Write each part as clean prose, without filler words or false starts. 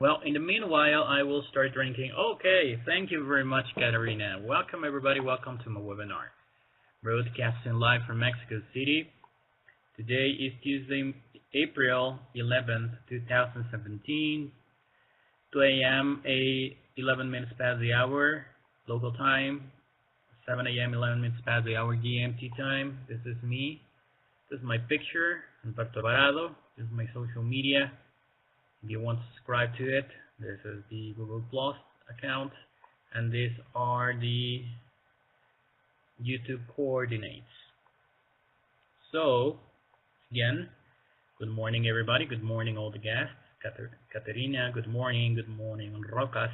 Well, in the meanwhile, I will start drinking. Okay, thank you very much, Katarina. Welcome, everybody. Welcome to my webinar. Broadcasting live from Mexico City. Today is Tuesday, April 11th, 2017, 2 a.m., 11 minutes past the hour, local time, 7 a.m., 11 minutes past the hour, GMT time. This is me. This is my picture, Humberto Alvarado. This is my social media. If you want to subscribe to it, this is the Google Plus account, and these are the YouTube coordinates. So, again, good morning, everybody. Good morning, all the guests. Caterina, good morning. Good morning, Rocas.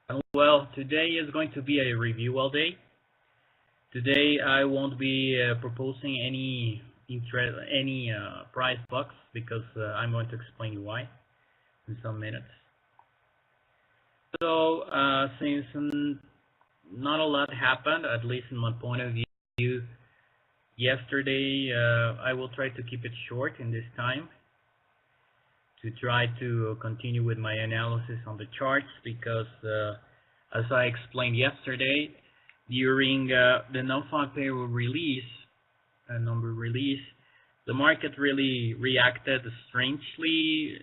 And well, today is going to be a review all day. Today, I won't be proposing any price box because I'm going to explain you why in some minutes. So since not a lot happened, at least in my point of view, yesterday, I will try to keep it short in this time to try to continue with my analysis on the charts because as I explained yesterday, during the non-farm payroll release, number release, the market really reacted strangely,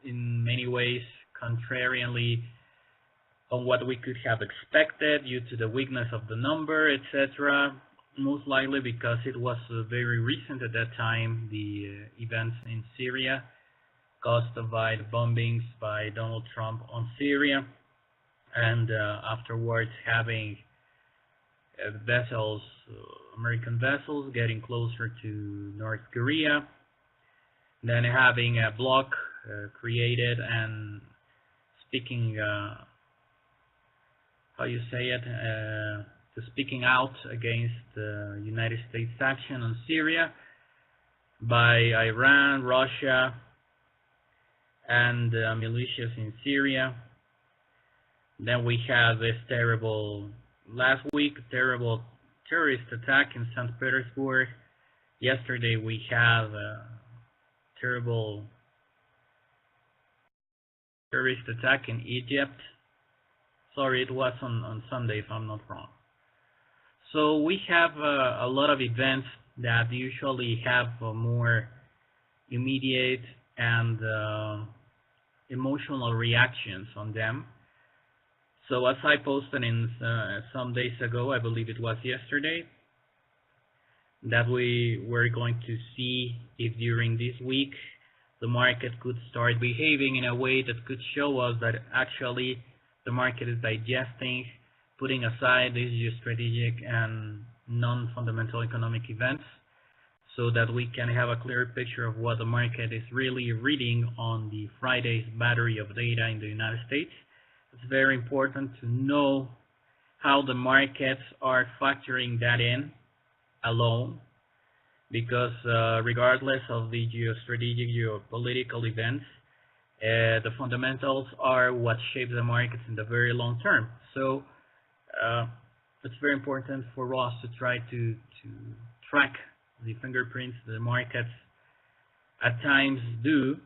in many ways contrarianly on what we could have expected due to the weakness of the number, etc. Most likely because it was very recent at that time, the events in Syria caused by the bombings by Donald Trump on Syria, and afterwards having vessels, American vessels getting closer to North Korea, then having a block created and speaking, how you say it, speaking out against the United States action on Syria by Iran, Russia, and militias in Syria. Then we had this terrible, last week, terrible terrorist attack in St. Petersburg. Yesterday we have a terrible terrorist attack in Egypt. Sorry, it was on Sunday if I'm not wrong. So we have a lot of events that usually have more immediate and emotional reactions on them. So as I posted in some days ago, I believe it was yesterday, that we were going to see if during this week the market could start behaving in a way that could show us that actually the market is digesting, putting aside these geostrategic and non-fundamental economic events, so that we can have a clear picture of what the market is really reading on the Friday's battery of data in the United States. It's very important to know how the markets are factoring that in alone, because regardless of the geostrategic, geopolitical events, the fundamentals are what shapes the markets in the very long term. So it's very important for us to try to track the fingerprints the markets at times do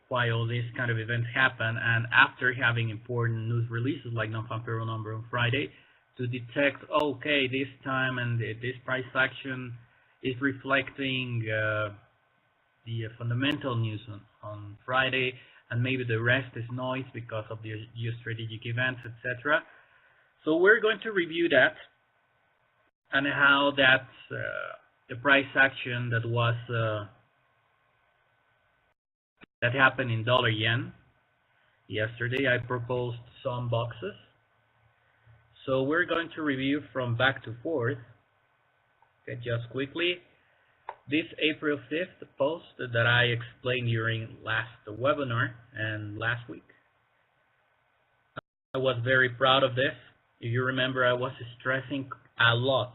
while these kind of events happen, and after having important news releases like non-farm payroll number on Friday, to detect, okay, this time and this price action is reflecting the fundamental news on Friday, and maybe the rest is noise because of the geostrategic events, etc. So we're going to review that and how that the price action that was that happened in dollar-yen. Yesterday I proposed some boxes. So we're going to review from back to forth. Okay, just quickly. This April 5th post that I explained during last webinar and last week. I was very proud of this. If you remember, I was stressing a lot,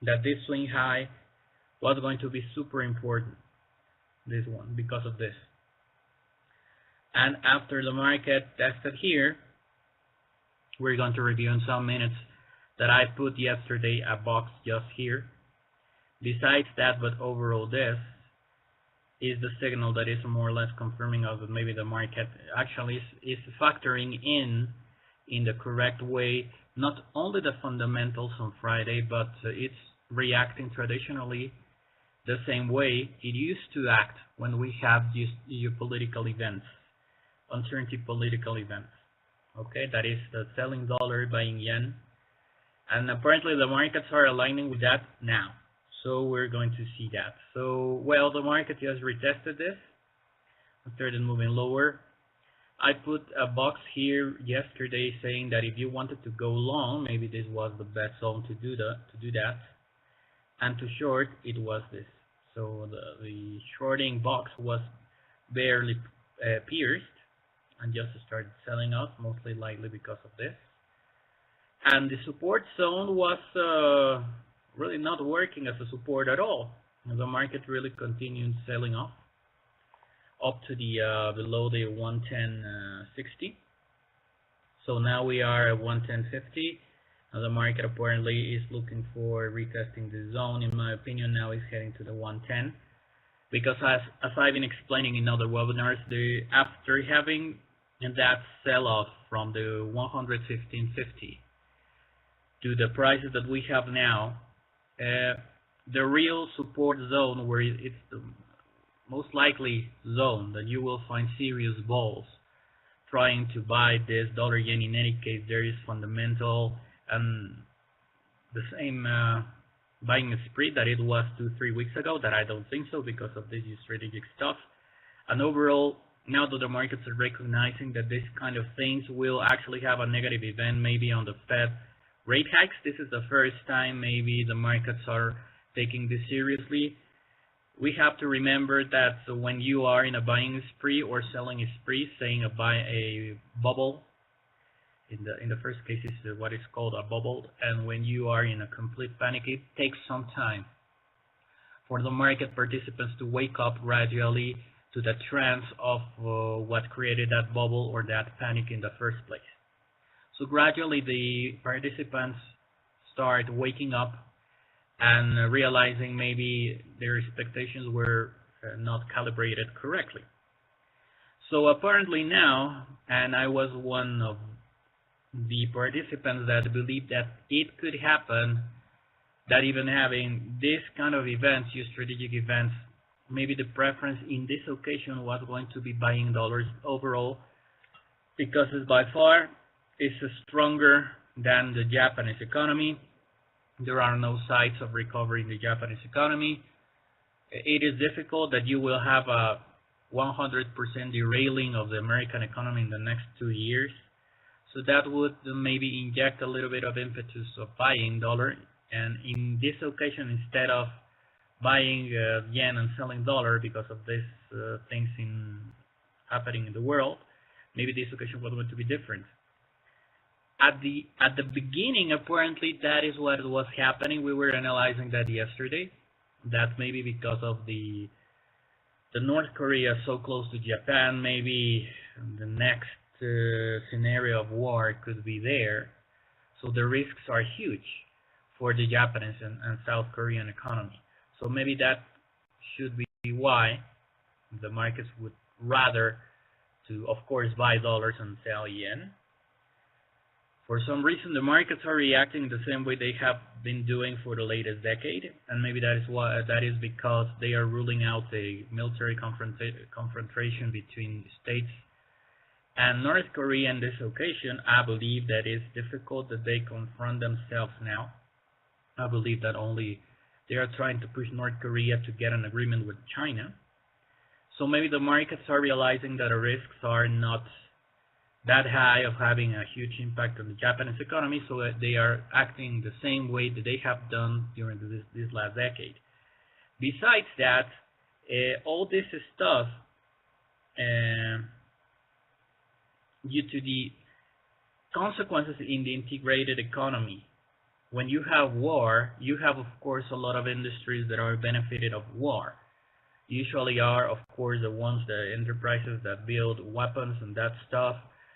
that this swing high was going to be super important. This one, because of this. And after the market tested here, we're going to review in some minutes that I put yesterday a box just here. Besides that, but overall this, is the signal that is more or less confirming of that maybe the market actually is factoring in the correct way, not only the fundamentals on Friday, but it's reacting traditionally the same way it used to act when we have just geopolitical events, uncertainty political events. Okay, that is the selling dollar, buying yen, and apparently the markets are aligning with that now. So we're going to see that. So, well, the market just retested this, started moving lower. I put a box here yesterday saying that if you wanted to go long, maybe this was the best zone to do that. And to short, it was this. So the shorting box was barely pierced and just started selling off, mostly likely because of this. And the support zone was really not working as a support at all. The market really continued selling off up to the below the 110.60. So now we are at 110.50. The market apparently is looking for retesting the zone. In my opinion, now it's heading to the 110, because as I've been explaining in other webinars, after having that sell-off from the 115.50 to the prices that we have now, the real support zone, where it's the most likely zone that you will find serious bulls trying to buy this dollar yen. In any case, there is fundamental and the same buying spree that it was 2-3 weeks ago. That I don't think so, because of this strategic stuff. And overall, now that the markets are recognizing that this kind of things will actually have a negative event, maybe on the Fed rate hikes, this is the first time maybe the markets are taking this seriously. We have to remember that when you are in a buying spree or selling spree, saying a bubble, in the first case is what is called a bubble, and when you are in a complete panic, it takes some time for the market participants to wake up gradually to the trance of what created that bubble or that panic in the first place. So gradually the participants start waking up and realizing maybe their expectations were not calibrated correctly. So apparently now, and I was one of the participants that believed that it could happen, that even having this kind of events, strategic events, maybe the preference in this occasion was going to be buying dollars overall, because it's by far stronger than the Japanese economy. There are no signs of recovery in the Japanese economy. It is difficult that you will have a 100% derailing of the American economy in the next 2 years. So that would maybe inject a little bit of impetus of buying dollar. And in this occasion, instead of buying yen and selling dollar because of these things happening in the world, maybe this occasion was going to be different. At the beginning, apparently, that is what was happening. We were analyzing that yesterday. That maybe because of the North Korea so close to Japan, maybe the next scenario of war could be there. So the risks are huge for the Japanese and South Korean economy. So maybe that should be why the markets would rather to, of course, buy dollars and sell yen. For some reason, the markets are reacting the same way they have been doing for the latest decade, and maybe that is because they are ruling out a military confrontation between states and North Korea. In this occasion, I believe that it's difficult that they confront themselves now. I believe that only they are trying to push North Korea to get an agreement with China. So maybe the markets are realizing that the risks are not that high of having a huge impact on the Japanese economy, so that they are acting the same way that they have done during this last decade. Besides that, all this stuff, due to the consequences in the integrated economy, when you have war, you have, of course, a lot of industries that are benefited of war. Usually are, of course, the enterprises that build weapons and that stuff.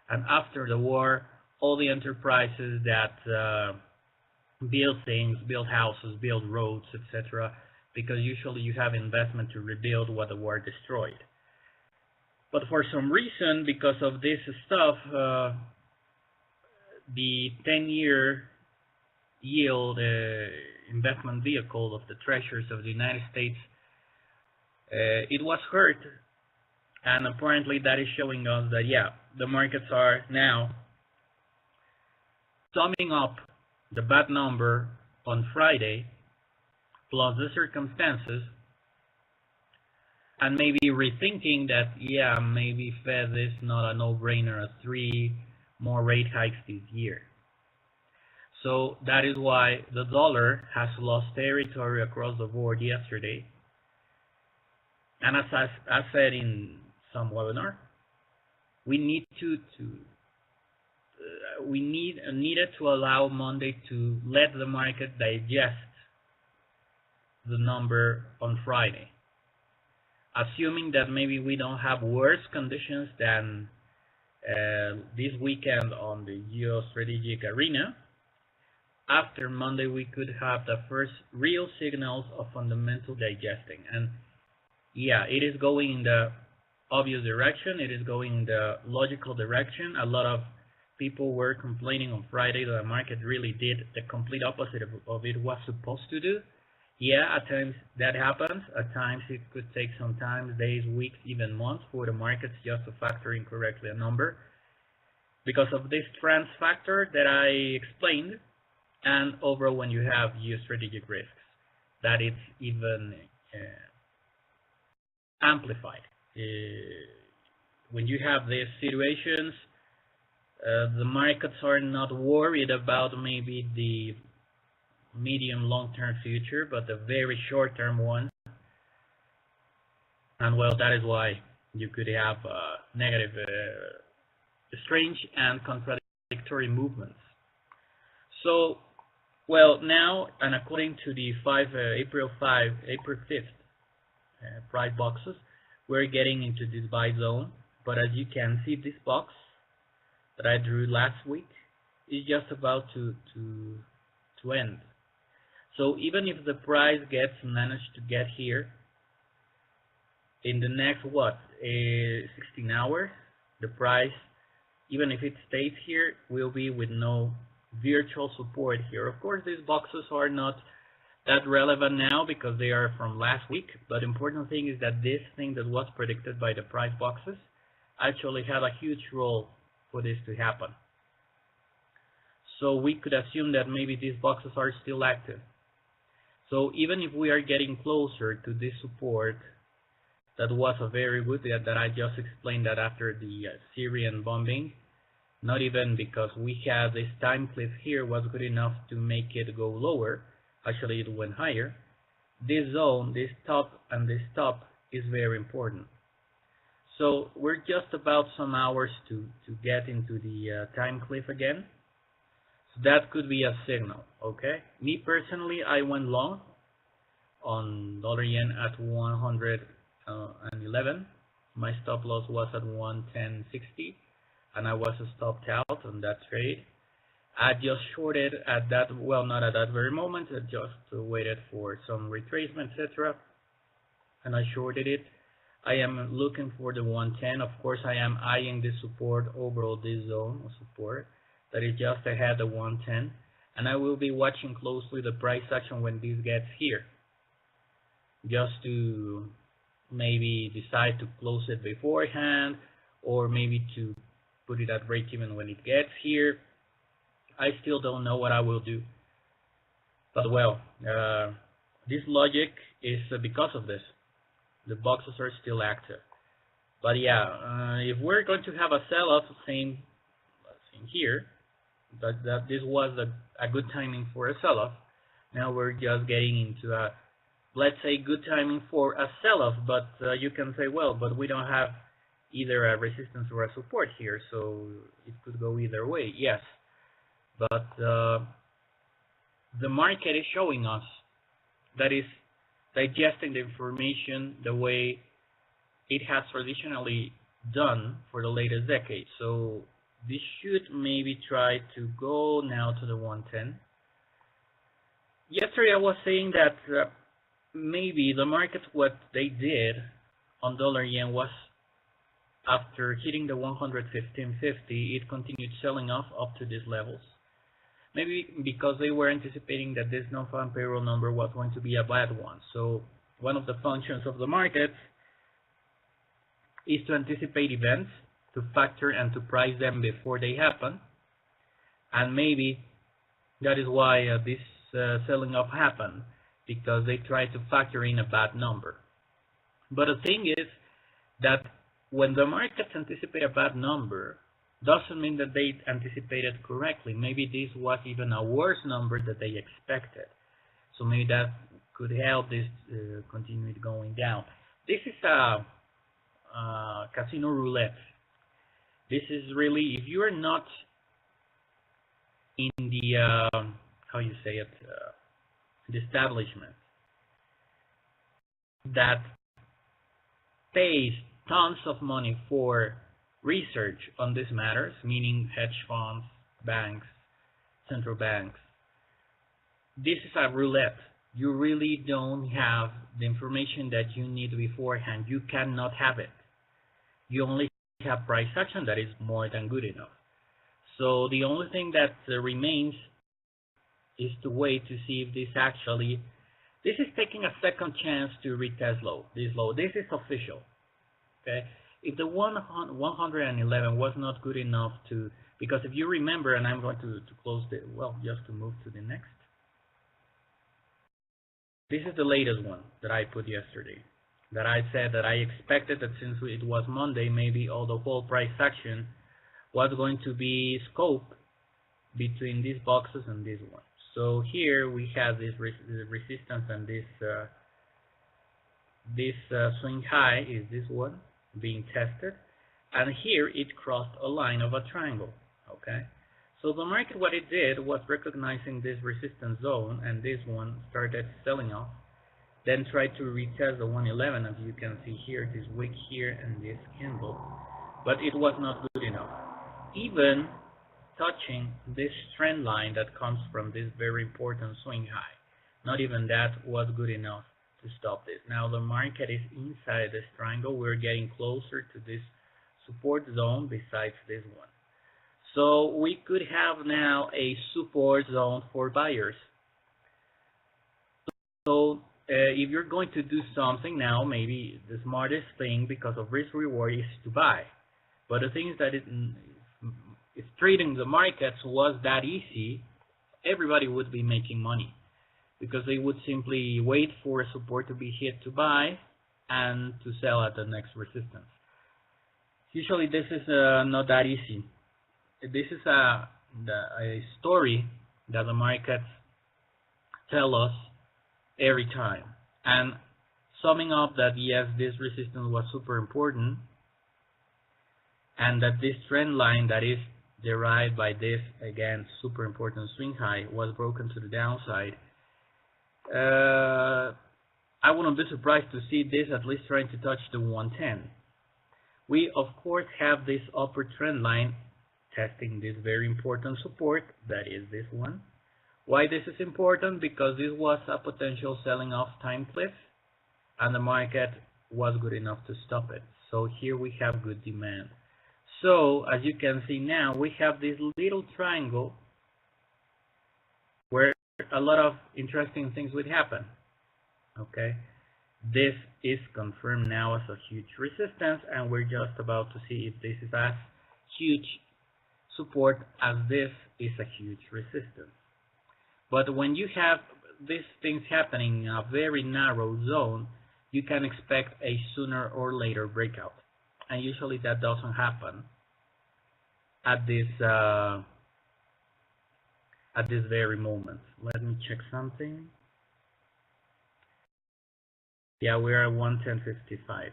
And after the war, all the enterprises that build things, build houses, build roads, etc., because usually you have investment to rebuild what the war destroyed. But for some reason, because of this stuff, the 10-year yield investment vehicle of the treasuries of the United States, it was hurt, and apparently that is showing us that, yeah, the markets are now summing up the bad number on Friday, plus the circumstances, and maybe rethinking that, yeah, maybe Fed is not a no-brainer at 3 more rate hikes this year. So that is why the dollar has lost territory across the board yesterday. And as I said in some webinar, we needed to allow Monday to let the market digest the number on Friday, assuming that maybe we don't have worse conditions than this weekend on the geostrategic arena. After Monday, we could have the first real signals of fundamental digesting. And yeah, it is going in the obvious direction. It is going in the logical direction. A lot of people were complaining on Friday that the market really did the complete opposite of it was supposed to do. Yeah, at times that happens. At times it could take some time, days, weeks, even months for the markets just to factor in correctly a number because of this trans factor that I explained. And overall, when you have geostrategic risks, that it's even amplified. When you have these situations, the markets are not worried about maybe the medium long-term future, but the very short-term one. And well, that is why you could have negative, strange and contradictory movements. So, well, now, and according to the April 5th price boxes, we're getting into this buy zone. But as you can see, this box that I drew last week is just about to end. So even if the price managed to get here in the next 16 hours, the price, even if it stays here, will be with no virtual support here. Of course, these boxes are not that relevant now because they are from last week, but the important thing is that this thing that was predicted by the price boxes actually had a huge role for this to happen. So we could assume that maybe these boxes are still active. So even if we are getting closer to this support, that was a very good that I just explained that after the Syrian bombing, not even because we had this time cliff here was good enough to make it go lower. Actually, it went higher. This zone, this top and this top is very important. So we're just about some hours to get into the time cliff again. So that could be a signal, okay? Me personally, I went long on dollar yen at 111. My stop loss was at 110.60, and I was stopped out on that trade. I just shorted at that, well, not at that very moment, I just waited for some retracement, etc. And I shorted it. I am looking for the 110. Of course, I am eyeing the support overall, this zone of support that is just ahead of 110. And I will be watching closely the price action when this gets here, just to maybe decide to close it beforehand, or maybe to put it at break even when it gets here. I still don't know what I will do. But well, this logic is because of this. The boxes are still active. But yeah, if we're going to have a sell-off, same here, that this was a good timing for a sell-off. Now we're just getting into a, let's say, good timing for a sell-off. But you can say, well, but we don't have either a resistance or a support here, so it could go either way. Yes, but the market is showing us that is digesting the information the way it has traditionally done for the latest decade. So this should maybe try to go now to the 110. Yesterday I was saying that maybe the market, what they did on dollar yen was, after hitting the 115.50, it continued selling off up to these levels. Maybe because they were anticipating that this non-farm payroll number was going to be a bad one. So one of the functions of the market is to anticipate events, to factor and to price them before they happen. And maybe that is why this selling off happened, because they tried to factor in a bad number. But the thing is that when the markets anticipate a bad number, doesn't mean that they anticipated correctly. Maybe this was even a worse number that they expected. So maybe that could help this continue going down. This is a casino roulette. This is really, if you are not in the, how you say it, the establishment that pays tons of money for research on these matters, meaning hedge funds, banks, central banks. This is a roulette. You really don't have the information that you need beforehand. You cannot have it. You only have price action that is more than good enough. So the only thing that remains is to wait to see if this actually, this is taking a second chance to retest this low. This is official. Okay. If the 111 was not good enough to, because if you remember, and I'm going to close the, well, just to move to the next. This is the latest one that I put yesterday, that I said that I expected that since it was Monday, maybe all the whole price action was going to be scoped between these boxes and this one. So here we have this resistance, and this swing high is this one being tested, and here it crossed a line of a triangle. Okay, so the market, what it did was recognizing this resistance zone, and this one started selling off, then tried to retest the 111, as you can see here, this wick here and this candle, but it was not good enough. Even touching this trend line that comes from this very important swing high, not even that was good enough to stop this. Now the market is inside this triangle. We're getting closer to this support zone besides this one. So we could have now a support zone for buyers. So if you're going to do something now, maybe the smartest thing because of risk reward is to buy. But the thing is that if trading the markets was that easy, everybody would be making money, because they would simply wait for support to be hit to buy and to sell at the next resistance. Usually this is not that easy. This is a story that the markets tell us every time. And summing up that yes, this resistance was super important, and that this trend line that is derived by this, again, super important swing high was broken to the downside. I wouldn't be surprised to see this at least trying to touch the 110. We of course have this upper trend line testing this very important support, that is this one. Why this is important? Because this was a potential selling off time cliff, and the market was good enough to stop it. So here we have good demand. So as you can see now, we have this little triangle where a lot of interesting things would happen. Okay, this is confirmed now as a huge resistance, and we're just about to see if this is as huge support as this is a huge resistance. But when you have these things happening in a very narrow zone, you can expect a sooner or later breakout, and usually that doesn't happen at this very moment. Let me check something. Yeah, we're at 110.55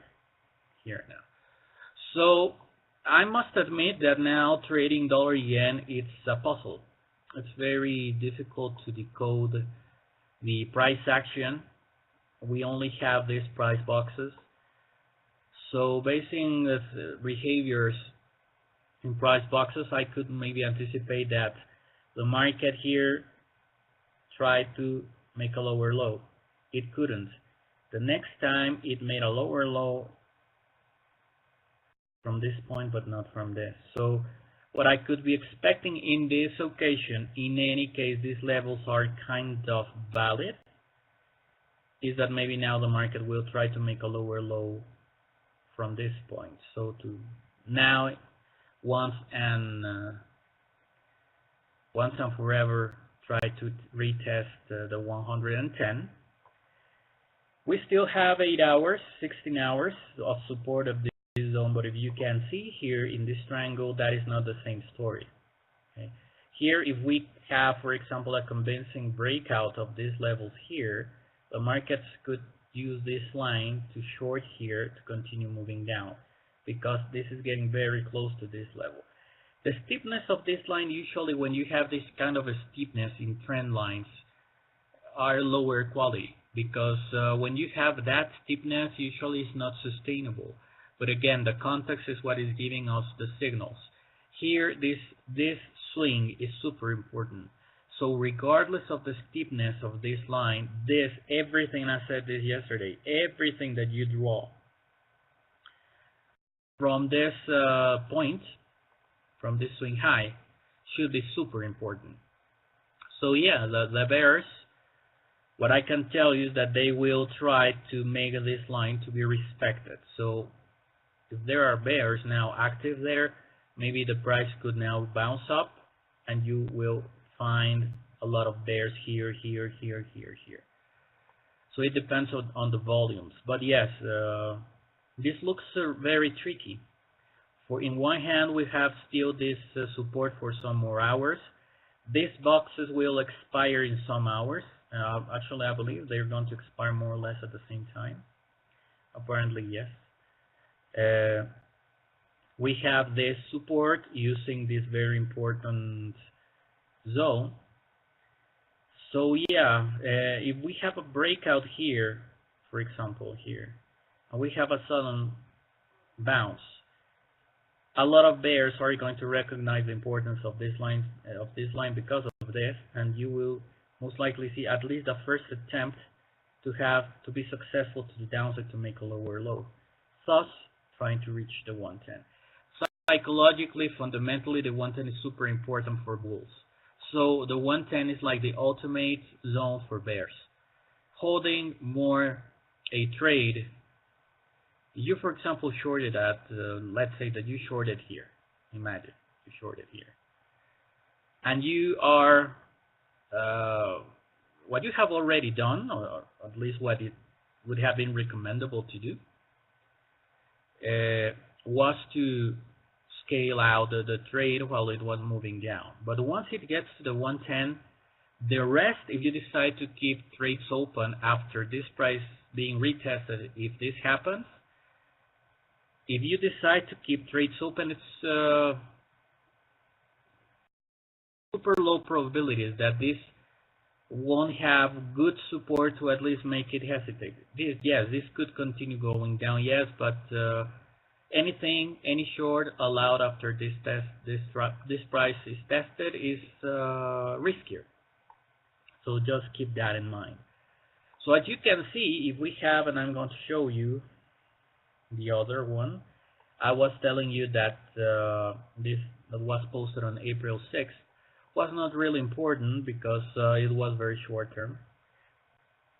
here now. So I must admit that now trading dollar yen, it's a puzzle. It's very difficult to decode the price action. We only have these price boxes. So basing the behaviors in price boxes, I could maybe anticipate that the market here tried to make a lower low. It couldn't. The next time it made a lower low from this point, but not from this. So what I could be expecting in this occasion, in any case, these levels are kind of valid, is that maybe now the market will try to make a lower low from this point. So to now, once and forever, try to retest the 110. We still have 8 hours, 16 hours of support of this zone, but if you can see here in this triangle, that is not the same story. Okay? Here, if we have, for example, a convincing breakout of these levels here, the markets could use this line to short here to continue moving down, because this is getting very close to this level. The steepness of this line, usually when you have this kind of a steepness in trend lines, are lower quality, because when you have that steepness, usually it's not sustainable. But again, the context is what is giving us the signals. Here, this swing is super important. So regardless of the steepness of this line, everything, I said this yesterday, everything that you draw from this point, from this swing high, should be super important. So yeah, the bears, what I can tell you is that they will try to make this line to be respected. So if there are bears now active there, maybe the price could now bounce up, and you will find a lot of bears here, here, here, here, here. So it depends on the volumes. But yes, this looks very tricky. For in one hand, we have still this support for some more hours. These boxes will expire in some hours. Actually, I believe they're going to expire more or less at the same time. Apparently, yes. We have this support using this very important zone. So yeah, if we have a breakout here, for example here, and we have a sudden bounce, a lot of bears are going to recognize the importance of this line because of this, and you will most likely see at least the first attempt to be successful to the downside to make a lower low, thus trying to reach the 110. Psychologically, fundamentally, the 110 is super important for bulls. So the 110 is like the ultimate zone for bears. Holding more a trade, you for example shorted at, let's say that you shorted here. Imagine you shorted here. And you are, what you have already done, or at least what it would have been recommendable to do, was to scale out the trade while it was moving down. But once it gets to the 110, the rest, if you decide to keep trades open after this price being retested, if this happens, if you decide to keep trades open, it's super low probabilities that this won't have good support to at least make it hesitate. Yes, this could continue going down, yes, but any short allowed after this price is tested is riskier. So just keep that in mind. So as you can see, if we have, and I'm going to show you the other one, I was telling you that this that was posted on April 6th was not really important because it was very short term.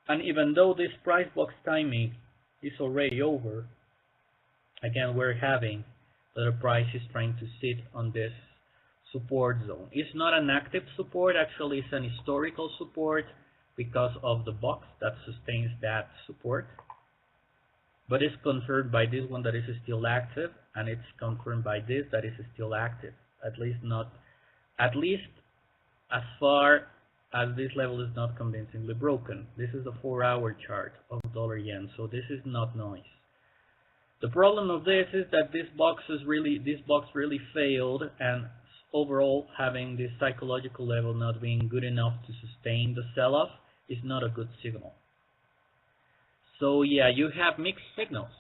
And even though this price box timing is already over, again, we're having that the price is trying to sit on this support zone. It's not an active support, actually it's an historical support because of the box that sustains that support. But it's confirmed by this one that is still active, and it's confirmed by this that is still active. At least as far as this level is not convincingly broken. This is the 4-hour chart of dollar yen, so this is not noise. The problem of this is that this box really failed, and overall having this psychological level not being good enough to sustain the sell-off is not a good signal. So yeah, you have mixed signals.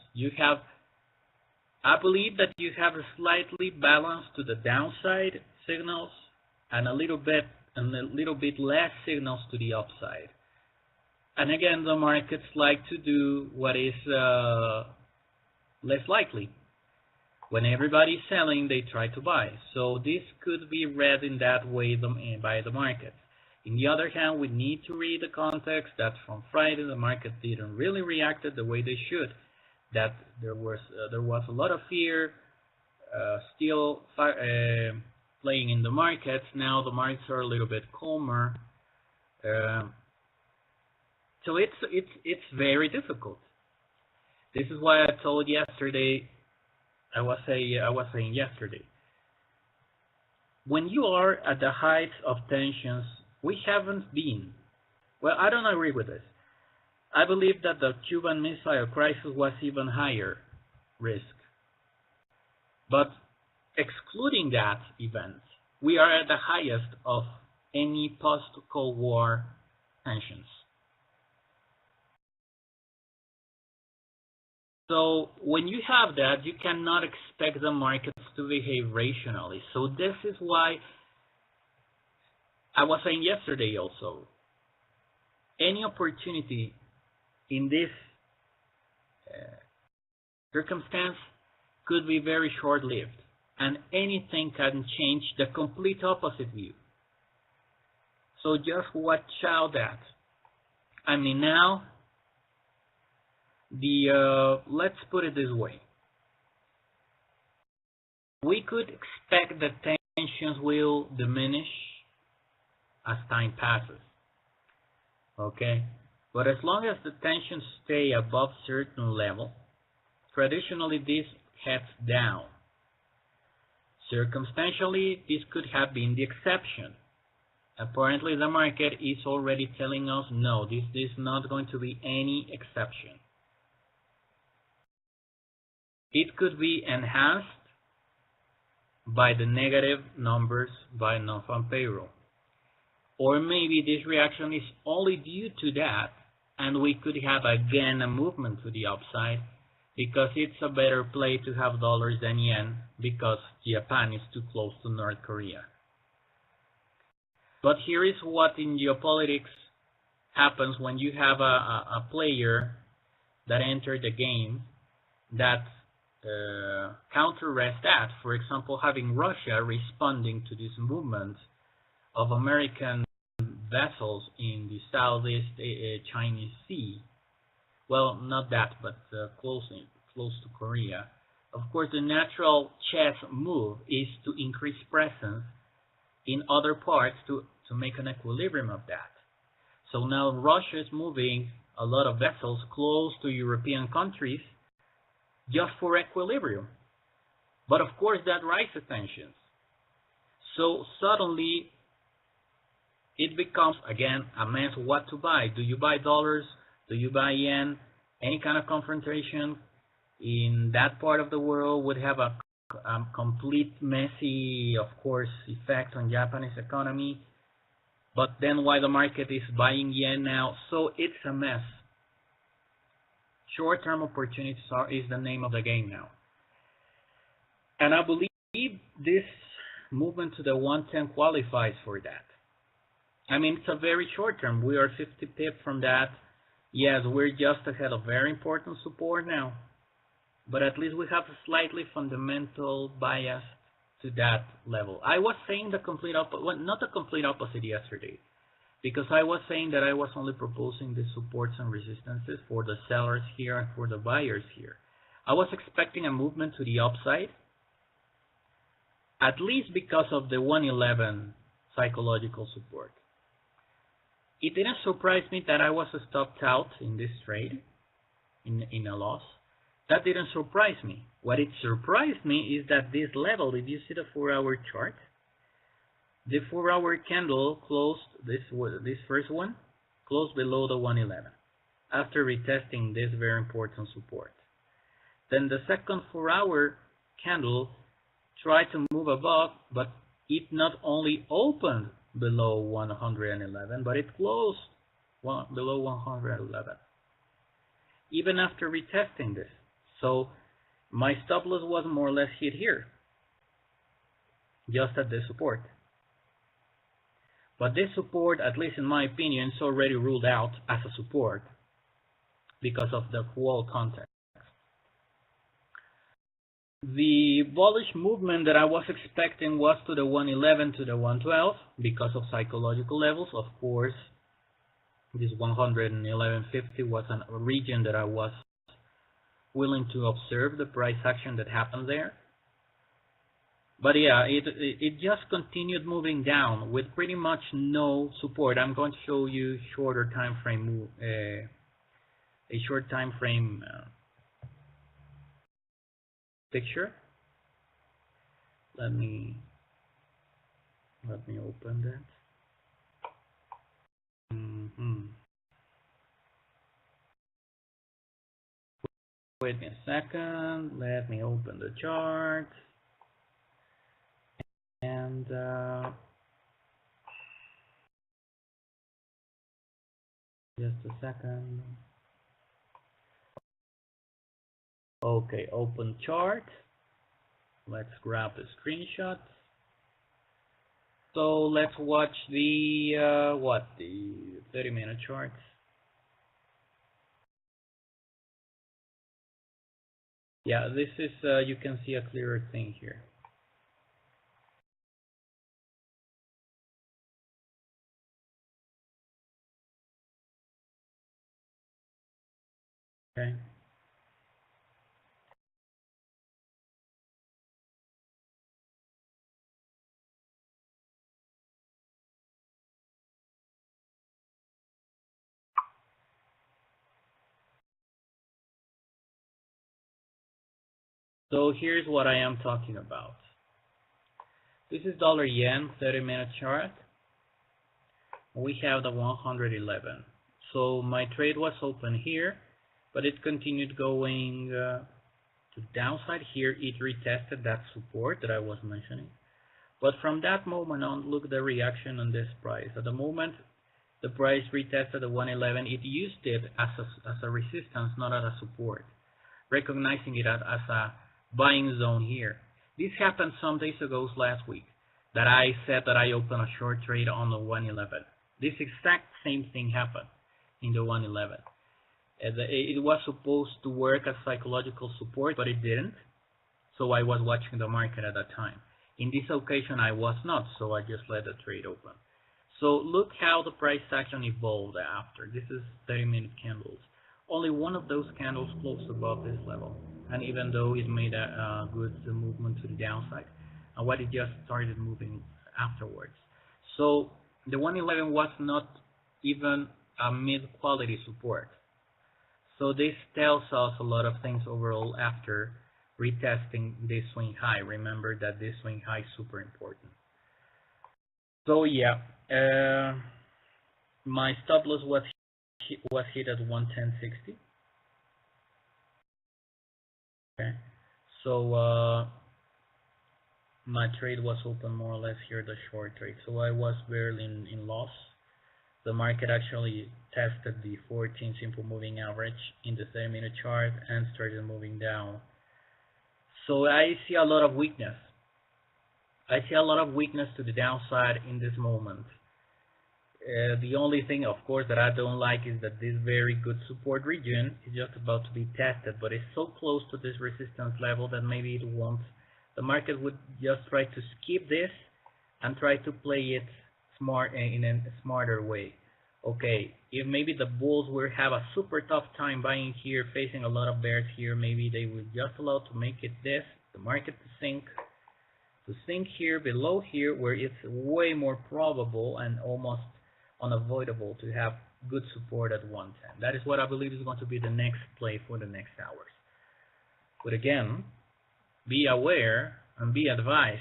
I believe that you have a slightly balanced to the downside signals and a little bit less signals to the upside. And again, the markets like to do what is less likely. When everybody's selling, they try to buy. So this could be read in that way by the market. On the other hand, we need to read the context that from Friday the market didn't really react the way they should. That there was a lot of fear still playing in the markets. Now the markets are a little bit calmer. So it's very difficult. This is why I told yesterday. I was saying yesterday. When you are at the height of tensions, we haven't been. Well, I don't agree with this. I believe that the Cuban Missile Crisis was even higher risk. But excluding that event, we are at the highest of any post-Cold War tensions. So when you have that, you cannot expect the markets to behave rationally. So this is why I was saying yesterday also, any opportunity in this circumstance could be very short-lived, and anything can change the complete opposite view. So just watch out that. I mean, now, let's put it this way. We could expect that tensions will diminish as time passes. Okay? But as long as the tensions stay above certain level, traditionally this heads down. Circumstantially, this could have been the exception. Apparently the market is already telling us, no, this is not going to be any exception. It could be enhanced by the negative numbers by non-farm payroll. Or maybe this reaction is only due to that, and we could have again a movement to the upside because it's a better play to have dollars than yen because Japan is too close to North Korea. But here is what in geopolitics happens when you have a player that entered the game that counteracts that. For example, having Russia responding to this movement of American vessels in the Southeast Chinese Sea. Well, not that, but close to Korea. Of course, the natural chess move is to increase presence in other parts to make an equilibrium of that. So now Russia is moving a lot of vessels close to European countries just for equilibrium. But of course that raises tensions. So suddenly it becomes, again, a mess what to buy. Do you buy dollars? Do you buy yen? Any kind of confrontation in that part of the world would have a complete messy, of course, effect on Japanese economy. But then why the market is buying yen now? So it's a mess. Short-term opportunities is the name of the game now. And I believe this movement to the 110 qualifies for that. I mean, it's a very short term. We are 50 pips from that. Yes, we're just ahead of very important support now. But at least we have a slightly fundamental bias to that level. I was saying the complete opposite, well, not the complete opposite yesterday, because I was saying that I was only proposing the supports and resistances for the sellers here and for the buyers here. I was expecting a movement to the upside, at least because of the 111 psychological support. It didn't surprise me that I was stopped out in this trade, in a loss. That didn't surprise me. What it surprised me is that this level, if you see the 4-hour chart, the 4-hour candle closed, this first one, closed below the 111, after retesting this very important support. Then the second 4-hour candle tried to move above, but it not only opened below 111, but it closed below 111, even after retesting this. So my stop loss was more or less hit here, just at the support. But this support, at least in my opinion, is already ruled out as a support because of the whole context. The bullish movement that I was expecting was to the 111 to the 112 because of psychological levels. Of course, this 111.50 was a region that I was willing to observe the price action that happened there. But yeah, it just continued moving down with pretty much no support. I'm going to show you shorter time frame move, a short time frame picture. Let me open that. Wait me a second. Let me open the chart. And just a second. Okay, open chart. Let's grab the screenshot. So let's watch the the 30-minute chart. Yeah, this is you can see a clearer thing here. Okay. So here's what I am talking about. This is dollar yen 30-minute chart. We have the 111. So my trade was open here, but it continued going to downside here. It retested that support that I was mentioning. But from that moment on, look the reaction on this price. At the moment, the price retested the 111. It used it as a resistance, not as a support, recognizing it as a buying zone here. This happened some days ago last week that I said that I opened a short trade on the 111. This exact same thing happened in the 111. It was supposed to work as psychological support, but it didn't. So I was watching the market at that time. In this occasion, I was not, so I just let the trade open. So look how the price action evolved after. This is 30-minute candles. Only one of those candles closed above this level. And even though it made a good movement to the downside, and what it just started moving afterwards. So the 111 was not even a mid-quality support. So this tells us a lot of things overall after retesting this swing high. Remember that this swing high is super important. So yeah, my stop loss was hit at 110.60. Okay, so my trade was open more or less here, the short trade. So I was barely in loss. The market actually tested the 14 simple moving average in the 30-minute chart and started moving down. So I see a lot of weakness. I see a lot of weakness to the downside in this moment. The only thing, of course, that I don't like is that this very good support region is just about to be tested, but it's so close to this resistance level that maybe it won't. The market would just try to skip this and try to play it smart in a smarter way. Okay, if maybe the bulls will have a super tough time buying here, facing a lot of bears here, maybe they will just allow to make it this, the market to sink here below here, where it's way more probable and almost unavoidable to have good support at 110. That is what I believe is going to be the next play for the next hours. But again, be aware and be advised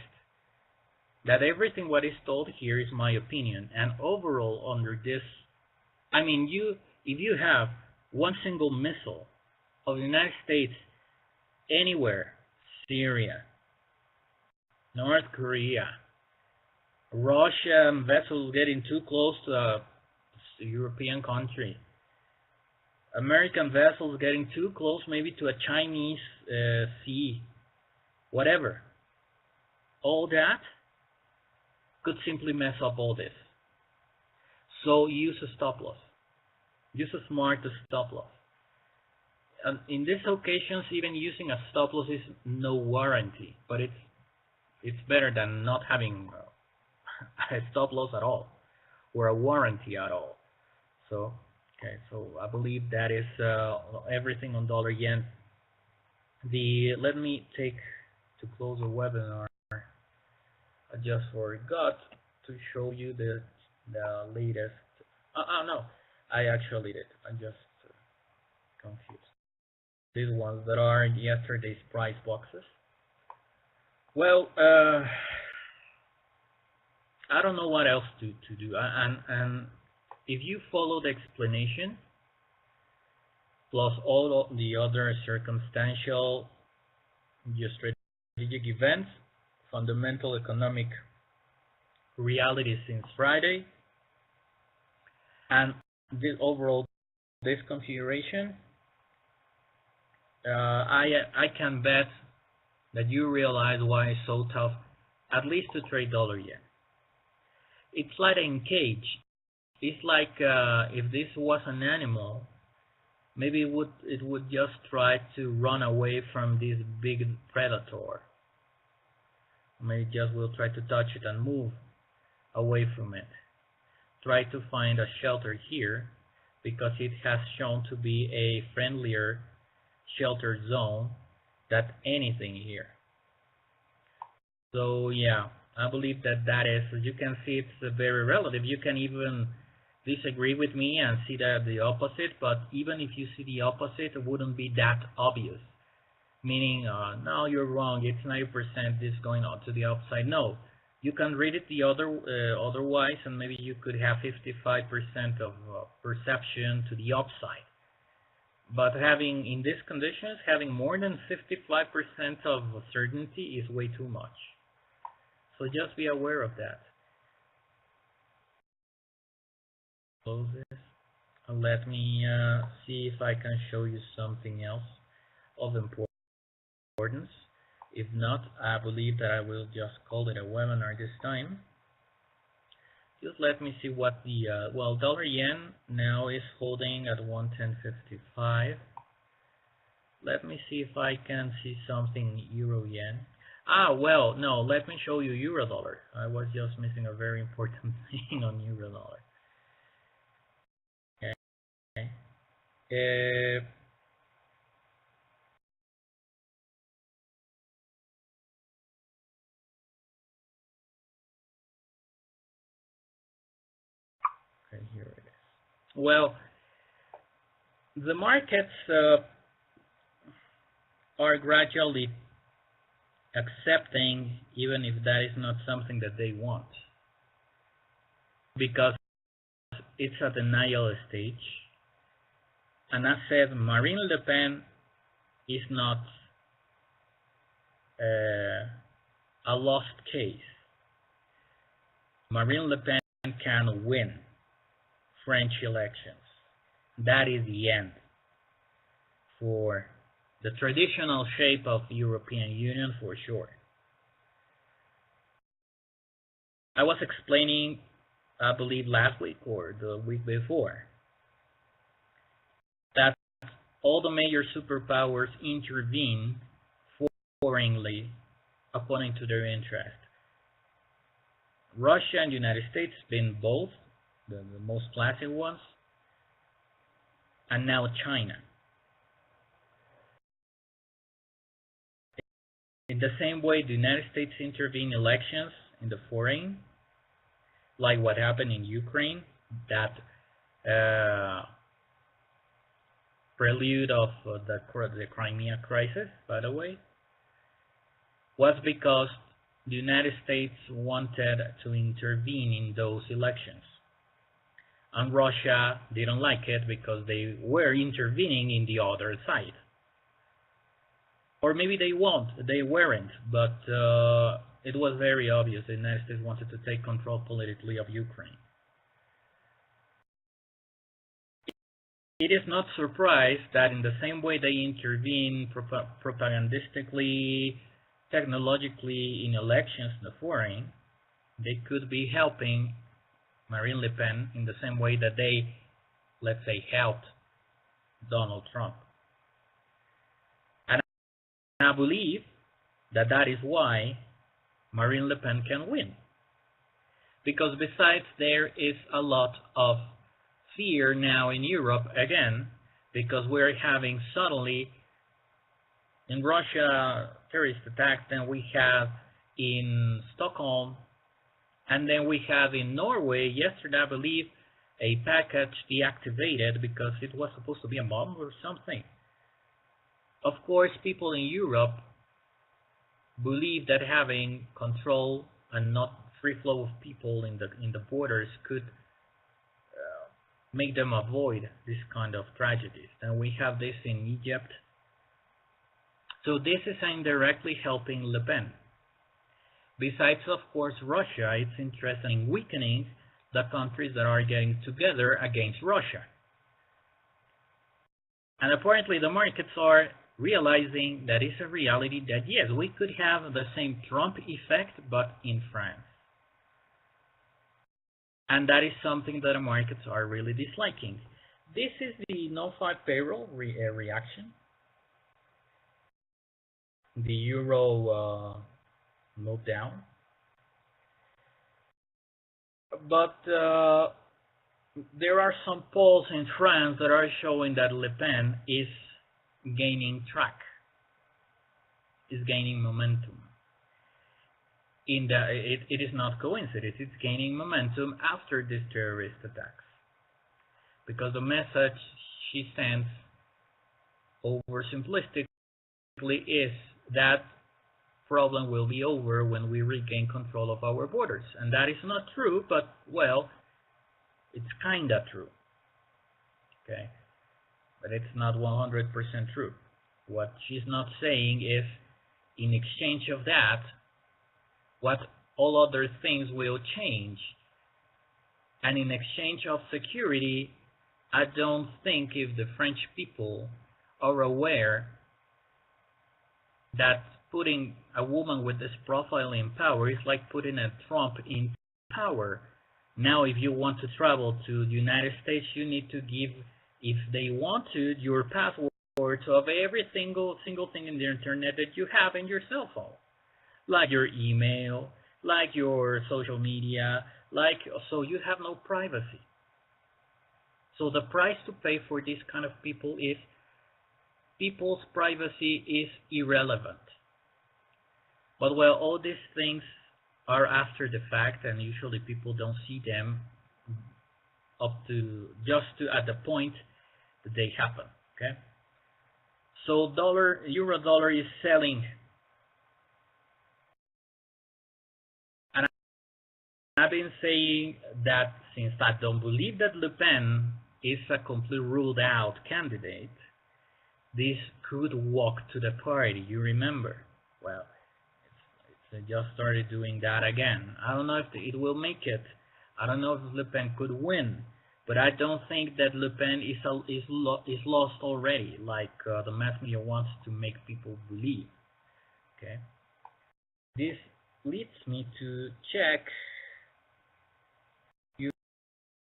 that everything what is told here is my opinion, and overall under this, I mean, if you have one single missile of the United States anywhere, Syria, North Korea, Russian vessels getting too close to a European country, American vessels getting too close maybe to a Chinese sea, whatever, all that could simply mess up all this. So use a stop loss. Use a smart stop loss. And in these occasions, even using a stop loss is no warranty, but it's better than not having a stop loss at all or a warranty at all. So okay, so I believe that is everything on dollar yen. Let me take to close the webinar. I just forgot to show you the latest. No, I actually did. I just confused. These ones that are yesterday's price boxes. Well, I don't know what else to do. And if you follow the explanation, plus all of the other circumstantial strategic events, fundamental economic reality since Friday, and this overall this configuration, I can bet that you realize why it's so tough, at least to trade dollar yen. It's like in cage. It's like if this was an animal, maybe it would just try to run away from this big predator. Maybe just will try to touch it and move away from it. Try to find a shelter here because it has shown to be a friendlier shelter zone than anything here. So yeah, I believe that is, as you can see, it's very relative. You can even disagree with me and see that the opposite, but even if you see the opposite, it wouldn't be that obvious. Meaning, no, you're wrong, it's 90% this going on to the upside. No, you can read it the otherwise, and maybe you could have 55% of perception to the upside. But having, in these conditions, having more than 55% of certainty is way too much. So just be aware of that. Close this. Let me see if I can show you something else of importance. If not, I believe that I will just call it a webinar this time. Just let me see what the well, dollar yen now is holding at 110.55. Let me see if I can see something euro yen. Well, no, let me show you euro dollar. I was just missing a very important thing on euro dollar. Okay. Okay, here it is. Well, the markets are gradually accepting, even if that is not something that they want, because it's a denial stage. And as said, Marine Le Pen is not a lost case. Marine Le Pen can win French elections. That is the end for the traditional shape of the European Union, for sure. I was explaining, I believe last week or the week before, that all the major superpowers intervene foreignly according to their interest. Russia and the United States been both, the most classic ones, and now China. In the same way, the United States intervene in elections in the foreign, like what happened in Ukraine, that prelude of the Crimea crisis, by the way, was because the United States wanted to intervene in those elections. And Russia didn't like it because they were intervening in the other side. Or maybe they weren't, but it was very obvious the United States wanted to take control politically of Ukraine. It is not surprised that in the same way they intervene propagandistically, technologically in elections in the foreign, they could be helping Marine Le Pen in the same way that they, let's say, helped Donald Trump. And I believe that that is why Marine Le Pen can win. Because besides, there is a lot of fear now in Europe again, because we're having suddenly in Russia terrorist attacks, then we have in Stockholm, and then we have in Norway yesterday, I believe, a package deactivated because it was supposed to be a bomb or something. Of course, people in Europe believe that having control and not free flow of people in the borders could make them avoid this kind of tragedies. And we have this in Egypt. So this is indirectly helping Le Pen. Besides, of course, Russia, it's interested in weakening the countries that are getting together against Russia. And apparently the markets are realizing that it's a reality that yes, we could have the same Trump effect, but in France. And that is something that the markets are really disliking. This is the no-fat payroll reaction. The euro moved down. But there are some polls in France that are showing that Le Pen is gaining track, is gaining momentum. It is not coincidence, it's gaining momentum after these terrorist attacks. Because the message she sends oversimplistically is that problem will be over when we regain control of our borders. And that is not true, but, well, it's kinda true. Okay? But it's not 100% true. What she's not saying is, in exchange of that, what all other things will change. And in exchange of security, I don't think if the French people are aware that putting a woman with this profile in power is like putting a Trump in power. Now, if you want to travel to the United States, you need to give, if they want to, your passwords of every single thing in the internet that you have in your cell phone. Like your email, like your social media, so you have no privacy. So the price to pay for this kind of people is people's privacy is irrelevant. But well, all these things are after the fact, and usually people don't see them at the point that they happen. Okay. So euro dollar is selling. And I've been saying that since I don't believe that Le Pen is a completely ruled out candidate, this could walk to the party. You remember? Well, it's just started doing that again. I don't know if it will make it. I don't know if Le Pen could win, but I don't think that Le Pen is lost already, like the mass media wants to make people believe. Okay. This leads me to check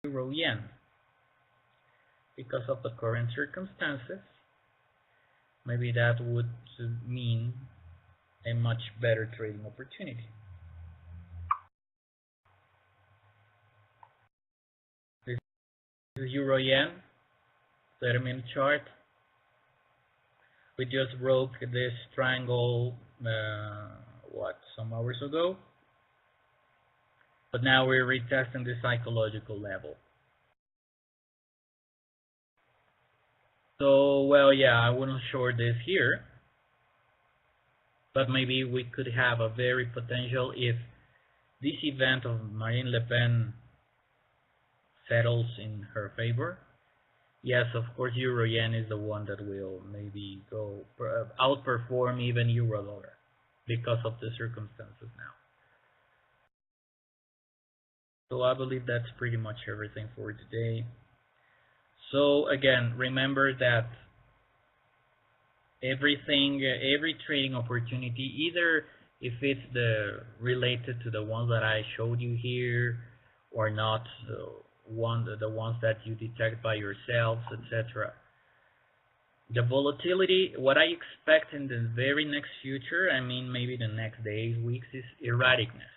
euro yen. Because of the current circumstances, maybe that would mean a much better trading opportunity. This is euro yen 30-minute chart. We just broke this triangle some hours ago, but now we're retesting the psychological level. So, well, yeah, I wouldn't short this here, but maybe we could have a very potential if this event of Marine Le Pen settles in her favor. Yes, of course, euro yen is the one that will maybe outperform even euro dollar because of the circumstances now. So I believe that's pretty much everything for today. So again, remember that every trading opportunity, either if it's related to the ones that I showed you here, or not the ones that you detect by yourselves, etc. The volatility, what I expect in the very next future, I mean maybe the next days, weeks, is erraticness.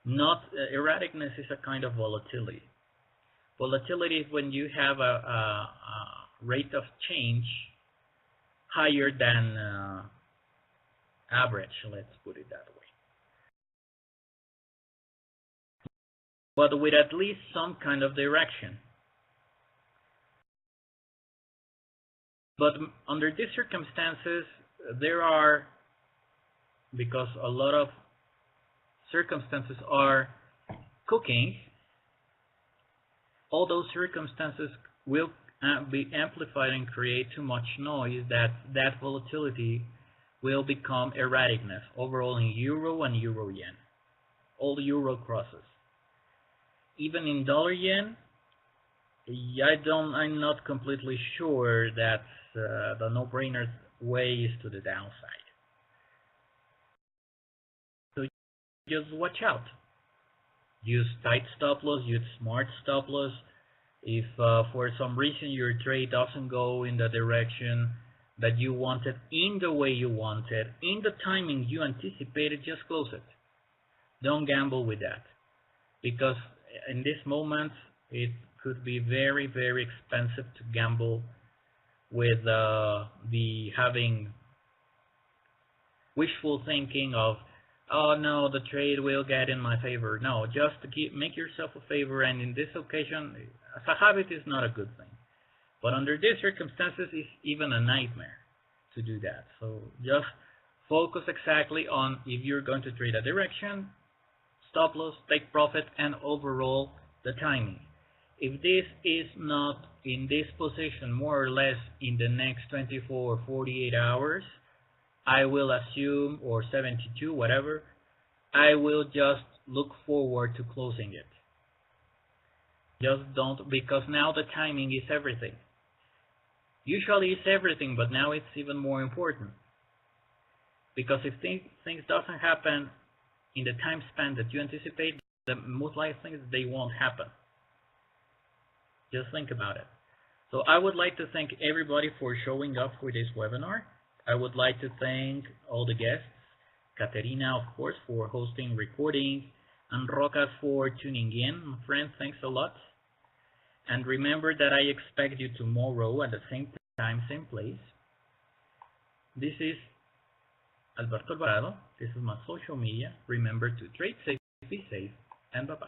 Not erraticness is a kind of volatility. Volatility is when you have a rate of change higher than average, let's put it that way. But with at least some kind of direction. But under these circumstances, there are, because a lot of circumstances are cooking, all those circumstances will be amplified and create too much noise that volatility will become erraticness overall in euro and euro yen, all the euro crosses. Even in dollar yen, I'm not completely sure that the no-brainer way is to the downside. So just watch out. Use tight stop loss, use smart stop loss. If for some reason your trade doesn't go in the direction that you wanted, in the way you wanted, in the timing you anticipated, just close it. Don't gamble with that, because in this moment it could be very, very expensive to gamble with the having wishful thinking of, oh no, the trade will get in my favor. No, just to make yourself a favor, and in this occasion, as a habit is not a good thing. But under these circumstances, it's even a nightmare to do that. So just focus exactly on, if you're going to trade a direction, stop loss, take profit, and overall the timing. If this is not in this position more or less in the next 24 or 48 hours, I will assume, or 72, whatever, I will just look forward to closing it. Just don't, because now the timing is everything. Usually it's everything, but now it's even more important. Because if things doesn't happen in the time span that you anticipate, the most likely things, they won't happen. Just think about it. So I would like to thank everybody for showing up for this webinar. I would like to thank all the guests, Caterina, of course, for hosting recording, and Rocas for tuning in. My friend, thanks a lot. And remember that I expect you tomorrow at the same time, same place. This is Alberto Alvarado. This is my social media. Remember to trade safe, be safe, and bye-bye.